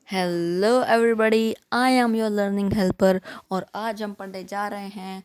Hello everybody, I am your learning helper. और आज हम पढ़ने जा रहे हैं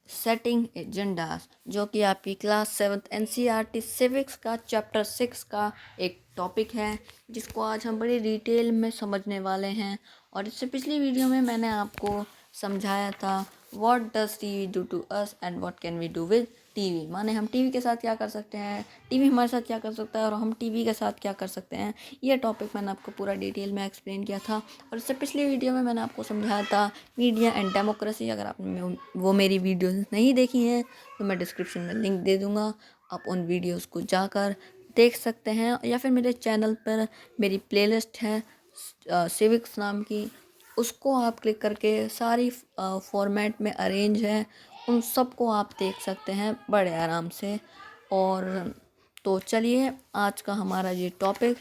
सेटिंग एजेंडास, जो कि आपकी क्लास 7th एनसीईआरटी सिविक्स का चैप्टर 6 का एक टॉपिक है, जिसको आज हम बड़ी डिटेल में समझने वाले हैं। और इससे पिछली वीडियो में मैंने आपको समझाया था what does TV do to us and what can we do with TV. माने हम टीवी के साथ क्या कर सकते हैं, टीवी हमारे साथ क्या कर सकता है और हम टीवी के साथ क्या कर सकते हैं। ये टॉपिक मैंने आपको पूरा डिटेल में एक्सप्लेन किया था। और इससे पिछली वीडियो में मैंने आपको समझाया था मीडिया एंड डेमोक्रेसी। अगर आपने वो मेरी वीडियोस नहीं देखी हैं तो मैं डिस्क्रिप्शन में लिंक दे दूँगा, आप उन वीडियोस को जाकर देख सकते हैं। या फिर मेरे चैनल पर मेरी प्लेलिस्ट है सिविक्स नाम की, उसको आप क्लिक करके सारी फॉर्मेट में अरेंज है, उन सब को आप देख सकते हैं बड़े आराम से। और तो चलिए आज का हमारा ये टॉपिक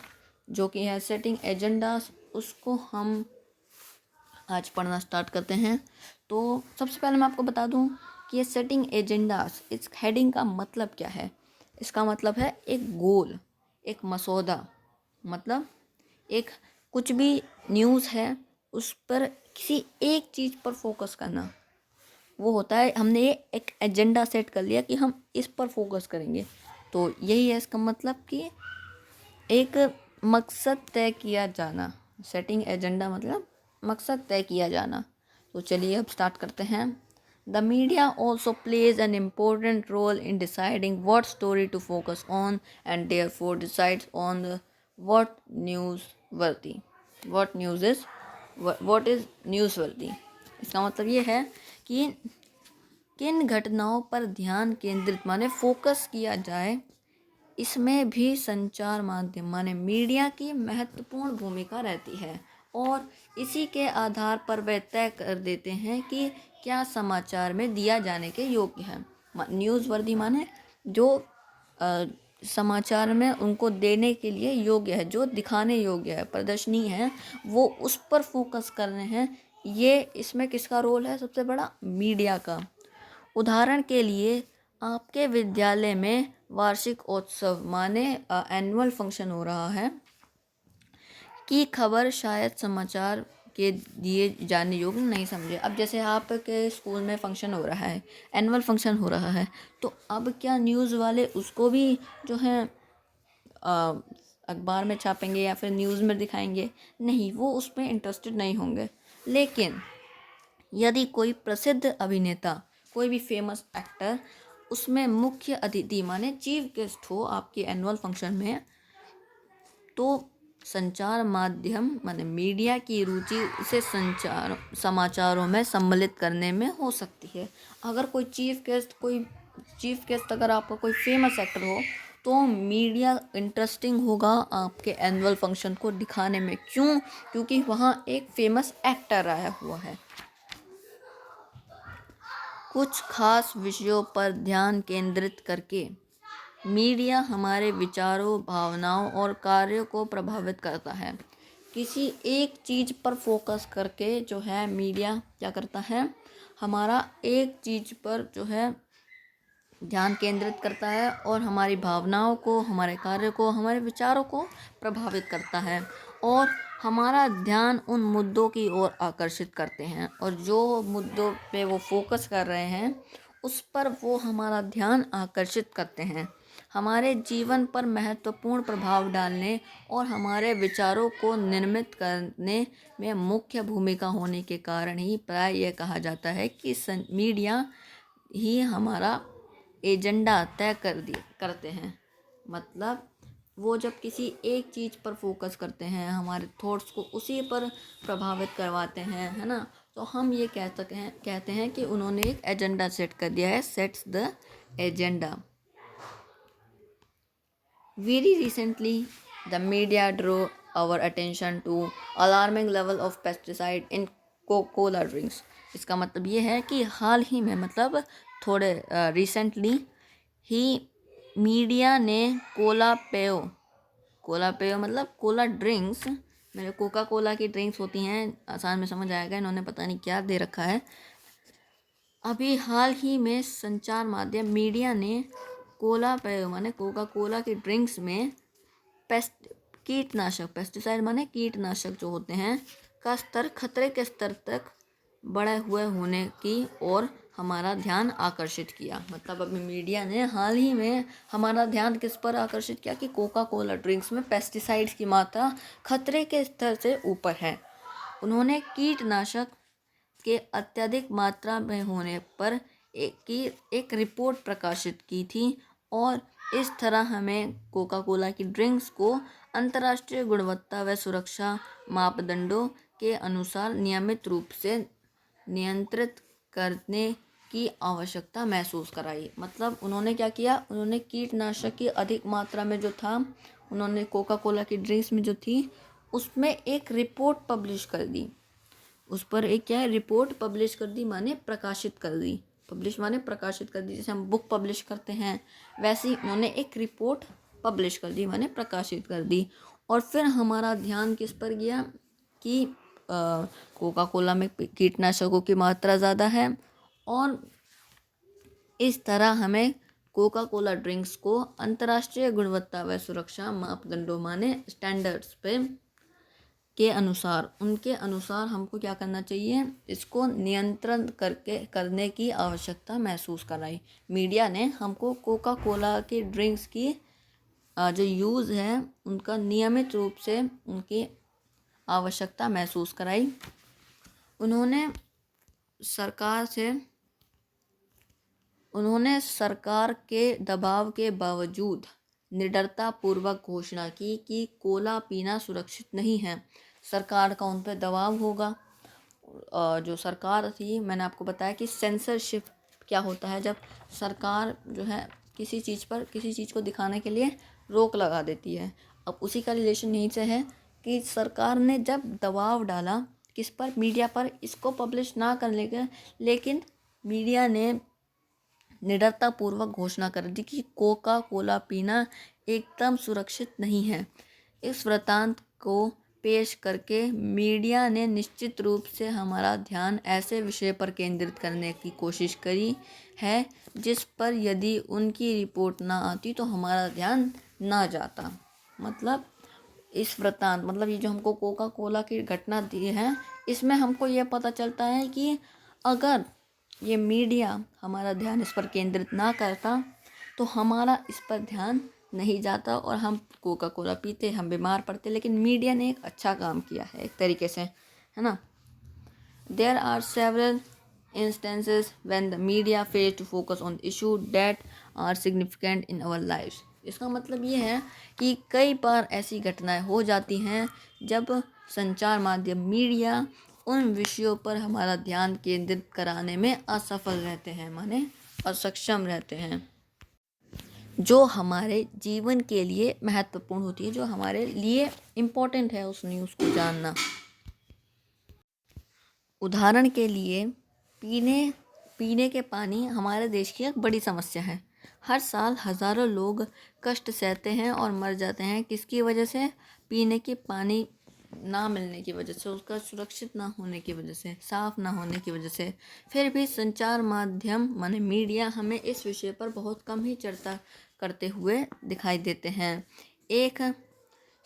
जो कि है सेटिंग एजेंडास, उसको हम आज पढ़ना स्टार्ट करते हैं। तो सबसे पहले मैं आपको बता दूं कि ये सेटिंग एजेंडास, इस हेडिंग का मतलब क्या है। इसका मतलब है एक गोल, एक मसौदा, मतलब एक कुछ भी न्यूज़ है उस पर किसी एक चीज़ पर फोकस करना। वो होता है हमने ये एक एजेंडा सेट कर लिया कि हम इस पर फोकस करेंगे। तो यही है इसका मतलब कि एक मकसद तय किया जाना। सेटिंग एजेंडा मतलब मकसद तय किया जाना। तो चलिए अब स्टार्ट करते हैं। The media also plays an important role in deciding what story to focus on and therefore decides on what newsworthy what is newsworthy. इसका मतलब ये है कि किन घटनाओं पर ध्यान केंद्रित माने फोकस किया जाए, इसमें भी संचार माध्यम माने मीडिया की महत्वपूर्ण भूमिका रहती है। और इसी के आधार पर वे तय कर देते हैं कि क्या समाचार में दिया जाने के योग्य है। न्यूज़ वर्दी माने जो समाचार में उनको देने के लिए योग्य है, जो दिखाने योग्य है, प्रदर्शनी है, वो उस पर फोकस कर रहे हैं। ये इसमें किसका रोल है? सबसे बड़ा मीडिया का। उदाहरण के लिए आपके विद्यालय में वार्षिक उत्सव माने एनुअल फंक्शन हो रहा है की खबर शायद समाचार के दिए जाने योग्य नहीं समझे। अब जैसे आपके स्कूल में फंक्शन हो रहा है, एनुअल फंक्शन हो रहा है, तो अब क्या न्यूज़ वाले उसको भी जो है अखबार में छापेंगे या फिर न्यूज़ में दिखाएंगे? नहीं, वो उसमें इंटरेस्टेड नहीं होंगे। लेकिन यदि कोई प्रसिद्ध अभिनेता, कोई भी फेमस एक्टर उसमें मुख्य अतिथि माने चीफ गेस्ट हो आपके एनुअल फंक्शन में, तो संचार माध्यम माने मीडिया की रुचि उसे संचार समाचारों में सम्मिलित करने में हो सकती है। अगर कोई चीफ गेस्ट अगर आपका कोई फेमस एक्टर हो, तो मीडिया इंटरेस्टिंग होगा आपके एनुअल फंक्शन को दिखाने में। क्यों? क्योंकि वहाँ एक फेमस एक्टर आया हुआ है। कुछ खास विषयों पर ध्यान केंद्रित करके मीडिया हमारे विचारों, भावनाओं और कार्यों को प्रभावित करता है। किसी एक चीज़ पर फोकस करके जो है मीडिया क्या करता है, हमारा एक चीज़ पर जो है ध्यान केंद्रित करता है और हमारी भावनाओं को, हमारे कार्य को, हमारे विचारों को प्रभावित करता है। और हमारा ध्यान उन मुद्दों की ओर आकर्षित करते हैं, और जो मुद्दों पे वो फोकस कर रहे हैं उस पर वो हमारा ध्यान आकर्षित करते हैं। हमारे जीवन पर महत्वपूर्ण प्रभाव डालने और हमारे विचारों को निर्मित करने में मुख्य भूमिका होने के कारण ही प्राय यह कहा जाता है कि मीडिया ही हमारा एजेंडा तय करते हैं। मतलब वो जब किसी एक चीज़ पर फोकस करते हैं, हमारे थॉट्स को उसी पर प्रभावित करवाते हैं, है ना, तो हम ये कहते हैं कि उन्होंने एक एजेंडा सेट कर दिया है, sets the agenda. Very recently, the media drew our attention to alarming level of pesticide in Coca-Cola drinks। इसका मतलब ये है कि हाल ही में, मतलब थोड़े रिसेंटली ही मीडिया ने कोला पेयो मतलब कोला ड्रिंक्स, मेरे कोका कोला की ड्रिंक्स होती हैं, आसान में समझ आएगा, इन्होंने पता नहीं क्या दे रखा है। अभी हाल ही में संचार माध्यम मीडिया ने कोला पेय माने कोका कोला की ड्रिंक्स में कीटनाशक, पेस्टिसाइड माने कीटनाशक जो होते हैं, का स्तर खतरे के स्तर तक बढ़े हुए होने की ओर हमारा ध्यान आकर्षित किया। मतलब अभी मीडिया ने हाल ही में हमारा ध्यान किस पर आकर्षित किया कि कोका कोला ड्रिंक्स में पेस्टिसाइड्स की मात्रा खतरे के स्तर से ऊपर है। उन्होंने कीटनाशक के अत्यधिक मात्रा में होने पर एक रिपोर्ट प्रकाशित की थी और इस तरह हमें कोका कोला की ड्रिंक्स को अंतर्राष्ट्रीय गुणवत्ता व सुरक्षा मापदंडों के अनुसार नियमित रूप से नियंत्रित करने की आवश्यकता महसूस कराई। मतलब उन्होंने क्या किया, उन्होंने कीटनाशक की अधिक मात्रा में जो था, उन्होंने कोका कोला की ड्रिंक्स में जो थी उसमें एक रिपोर्ट पब्लिश कर दी। उस पर एक क्या है, रिपोर्ट पब्लिश कर दी माने प्रकाशित कर दी। पब्लिश माने प्रकाशित कर दी, जैसे हम बुक पब्लिश करते हैं वैसे ही उन्होंने एक रिपोर्ट पब्लिश कर दी माने प्रकाशित कर दी। और फिर हमारा ध्यान किस पर गया कि कोका कोला में कीटनाशकों की मात्रा ज़्यादा है और इस तरह हमें कोका कोला ड्रिंक्स को अंतर्राष्ट्रीय गुणवत्ता व सुरक्षा मापदंडों माने स्टैंडर्ड्स पे के अनुसार, उनके अनुसार हमको क्या करना चाहिए, इसको नियंत्रण करने की आवश्यकता महसूस कराई। मीडिया ने हमको कोका कोला के ड्रिंक्स की जो यूज़ है उनका नियमित रूप से उनकी आवश्यकता महसूस कराई। उन्होंने सरकार के दबाव के बावजूद निडरतापूर्वक घोषणा की कि कोला पीना सुरक्षित नहीं है। सरकार का उन पर दबाव होगा। जो सरकार थी, मैंने आपको बताया कि सेंसरशिप क्या होता है, जब सरकार जो है किसी चीज़ को दिखाने के लिए रोक लगा देती है। अब उसी का रिलेशन यहीं से है कि सरकार ने जब दबाव डाला किस पर, मीडिया पर, इसको पब्लिश ना करने के, लेकिन मीडिया ने निडरतापूर्वक घोषणा कर दी कि कोका कोला पीना एकदम सुरक्षित नहीं है। इस वृत्तांत को पेश करके मीडिया ने निश्चित रूप से हमारा ध्यान ऐसे विषय पर केंद्रित करने की कोशिश करी है जिस पर यदि उनकी रिपोर्ट ना आती तो हमारा ध्यान ना जाता। मतलब इस वृत्तांत, मतलब ये जो हमको कोका कोला की घटना दी है, इसमें हमको ये पता चलता है कि अगर ये मीडिया हमारा ध्यान इस पर केंद्रित ना करता तो हमारा इस पर ध्यान नहीं जाता और हम कोका कोला पीते, हम बीमार पड़ते। लेकिन मीडिया ने एक अच्छा काम किया है एक तरीके से, है ना। There are several instances when the media fail to focus on issue that are significant in our lives. इसका मतलब ये है कि कई बार ऐसी घटनाएं हो जाती हैं जब संचार माध्यम मीडिया उन विषयों पर हमारा ध्यान केंद्रित कराने में असफल रहते हैं, माने असक्षम रहते हैं, जो हमारे जीवन के लिए महत्वपूर्ण होती है, जो हमारे लिए इम्पोर्टेंट है उस न्यूज़ को जानना। उदाहरण के लिए पीने के पानी हमारे देश की एक बड़ी समस्या है। हर साल हज़ारों लोग कष्ट सहते हैं और मर जाते हैं। किसकी वजह से? पीने के पानी ना मिलने की वजह से, उसका सुरक्षित ना होने की वजह से, साफ़ ना होने की वजह से। फिर भी संचार माध्यम माने मीडिया हमें इस विषय पर बहुत कम ही चर्चा करते हुए दिखाई देते हैं। एक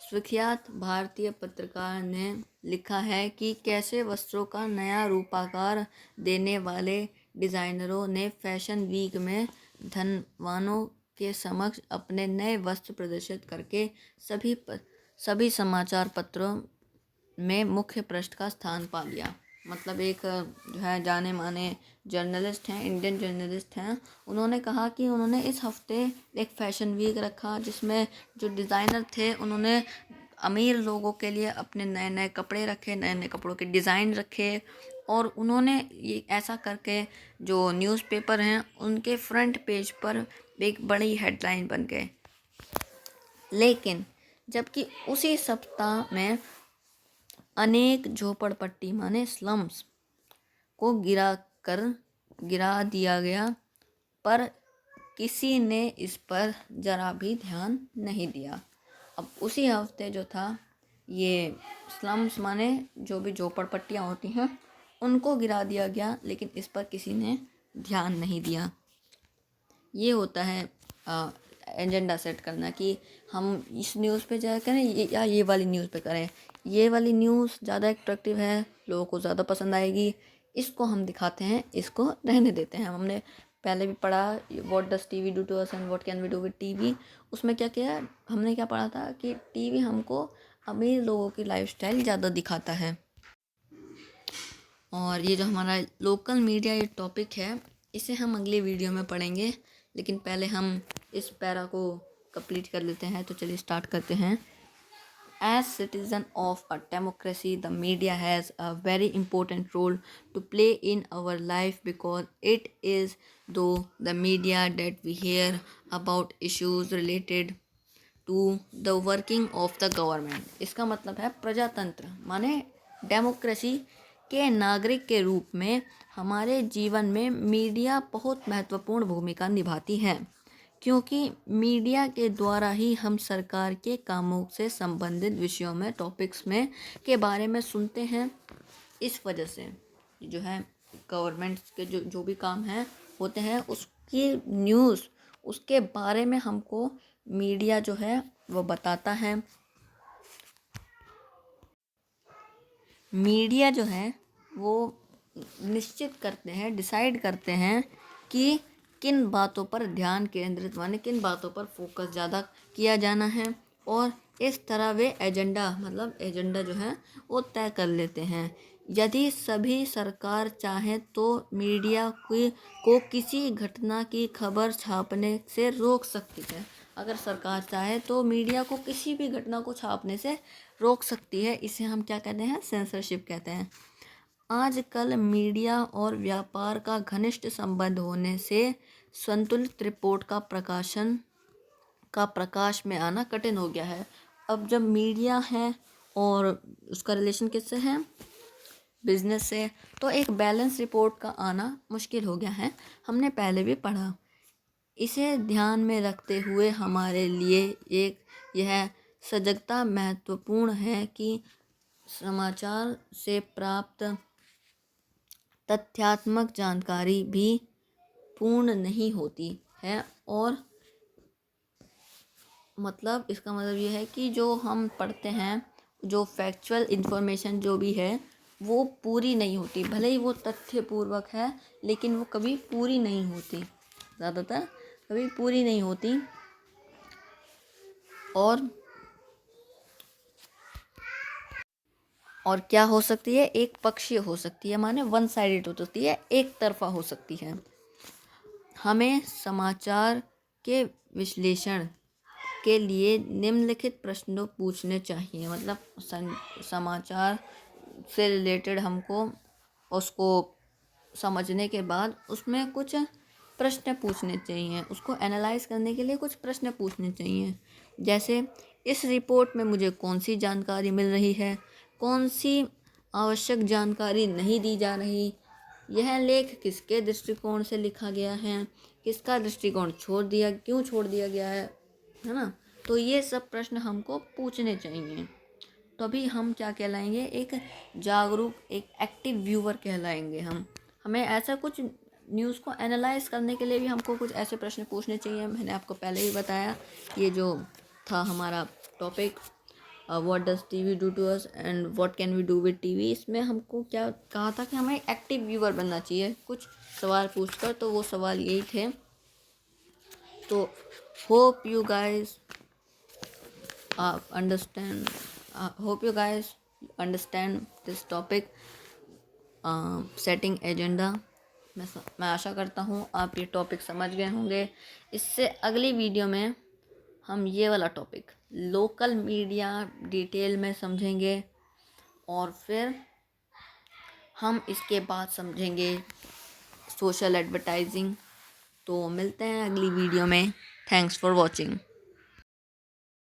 सुख्यात भारतीय पत्रकार ने लिखा है कि कैसे वस्त्रों का नया रूपाकार देने वाले डिज़ाइनरों ने फैशन वीक में धनवानों के समक्ष अपने नए वस्त्र प्रदर्शित करके सभी समाचार पत्रों में मुख्य पृष्ठ का स्थान पा लिया। मतलब एक जो है जाने माने जर्नलिस्ट हैं, इंडियन जर्नलिस्ट हैं, उन्होंने कहा कि उन्होंने इस हफ्ते एक फैशन वीक रखा जिसमें जो डिज़ाइनर थे उन्होंने अमीर लोगों के लिए अपने नए नए कपड़े रखे, नए नए कपड़ों के डिज़ाइन रखे और उन्होंने ये ऐसा करके जो न्यूज़पेपर हैं उनके फ्रंट पेज पर एक बड़ी हेडलाइन बन गए। लेकिन जबकि उसी सप्ताह में अनेक झोपड़पट्टी माने स्लम्स को गिरा दिया गया, पर किसी ने इस पर ज़रा भी ध्यान नहीं दिया। अब उसी हफ्ते जो था ये स्लम्स माने जो भी झोपड़पट्टियाँ होती हैं उनको गिरा दिया गया, लेकिन इस पर किसी ने ध्यान नहीं दिया। ये होता है एजेंडा सेट करना कि हम इस न्यूज़ पे जाया करें या ये वाली न्यूज़ पे करें, ये वाली न्यूज़ ज़्यादा अट्रैक्टिव है, लोगों को ज़्यादा पसंद आएगी, इसको हम दिखाते हैं, इसको रहने देते हैं। हमने पहले भी पढ़ा what does TV do to us and what can we do with TV. उसमें क्या किया हमने, क्या पढ़ा था कि टीवी हमको अमीर लोगों की लाइफस्टाइल ज़्यादा दिखाता है। और ये जो हमारा लोकल मीडिया ये टॉपिक है, इसे हम अगले वीडियो में पढ़ेंगे, लेकिन पहले हम इस पैरा को कंप्लीट कर लेते हैं। तो चलिए स्टार्ट करते हैं। As citizen of a democracy, the media has a very important role to play in our life because it is through the media that we hear about issues related to the working of the government। इसका मतलब है प्रजातंत्र माने democracy के नागरिक के रूप में हमारे जीवन में मीडिया बहुत महत्वपूर्ण भूमिका निभाती है, क्योंकि मीडिया के द्वारा ही हम सरकार के कामों से संबंधित विषयों में टॉपिक्स में के बारे में सुनते हैं। इस वजह से जो है गवर्नमेंट के जो भी काम हैं होते हैं, उसकी न्यूज़ उसके बारे में हमको मीडिया जो है वो बताता है। मीडिया जो है वो निश्चित करते हैं, डिसाइड करते हैं कि किन बातों पर ध्यान केंद्रित माने किन बातों पर फोकस ज़्यादा किया जाना है, और इस तरह वे एजेंडा जो है वो तय कर लेते हैं। यदि सभी सरकार चाहे तो मीडिया को किसी घटना की खबर छापने से रोक सकती है। अगर सरकार चाहे तो मीडिया को किसी भी घटना को छापने से रोक सकती है। इसे हम क्या कहते हैं, सेंसरशिप कहते हैं। आजकल मीडिया और व्यापार का घनिष्ठ संबंध होने से संतुलित रिपोर्ट का प्रकाश में आना कठिन हो गया है। अब जब मीडिया है और उसका रिलेशन किससे है, बिजनेस से, तो एक बैलेंस रिपोर्ट का आना मुश्किल हो गया है। हमने पहले भी पढ़ा। इसे ध्यान में रखते हुए हमारे लिए यह सजगता महत्वपूर्ण है कि समाचार से प्राप्त तथ्यात्मक जानकारी भी पूर्ण नहीं होती है, और इसका मतलब ये है कि जो हम पढ़ते हैं, जो फैक्चुअल इन्फॉर्मेशन जो भी है वो पूरी नहीं होती। भले ही वो तथ्यपूर्वक है, लेकिन वो कभी पूरी नहीं होती, ज़्यादातर कभी पूरी नहीं होती। और क्या हो सकती है, एक पक्षीय हो सकती है, माने वन साइडेड हो सकती है, एक तरफा हो सकती है। हमें समाचार के विश्लेषण के लिए निम्नलिखित प्रश्नों पूछने चाहिए। समाचार से रिलेटेड हमको उसको समझने के बाद उसमें कुछ प्रश्न पूछने चाहिए, उसको एनालाइज करने के लिए कुछ प्रश्न पूछने चाहिए। जैसे इस रिपोर्ट में मुझे कौन सी जानकारी मिल रही है, कौन सी आवश्यक जानकारी नहीं दी जा रही, यह लेख किसके दृष्टिकोण से लिखा गया है, किसका दृष्टिकोण क्यों छोड़ दिया गया है ना। तो ये सब प्रश्न हमको पूछने चाहिए, तभी हम क्या कहलाएंगे, एक जागरूक, एक एक्टिव व्यूअर कहलाएंगे हमें ऐसा कुछ न्यूज़ को एनालाइज करने के लिए भी हमको कुछ ऐसे प्रश्न पूछने चाहिए। मैंने आपको पहले ही बताया, ये जो था हमारा topic what does TV do to us and what can we do with TV, इसमें हमको क्या कहा था कि हमें एक्टिव व्यूअर बनना चाहिए कुछ सवाल पूछकर। तो वो सवाल यही थे। तो hope you guys understand this topic, setting agenda. मैं आशा करता हूँ आप ये टॉपिक समझ गए होंगे। इससे अगली वीडियो में हम ये वाला टॉपिक लोकल मीडिया डिटेल में समझेंगे, और फिर हम इसके बाद समझेंगे सोशल एडवर्टाइजिंग। तो मिलते हैं अगली वीडियो में। Thanks for watching.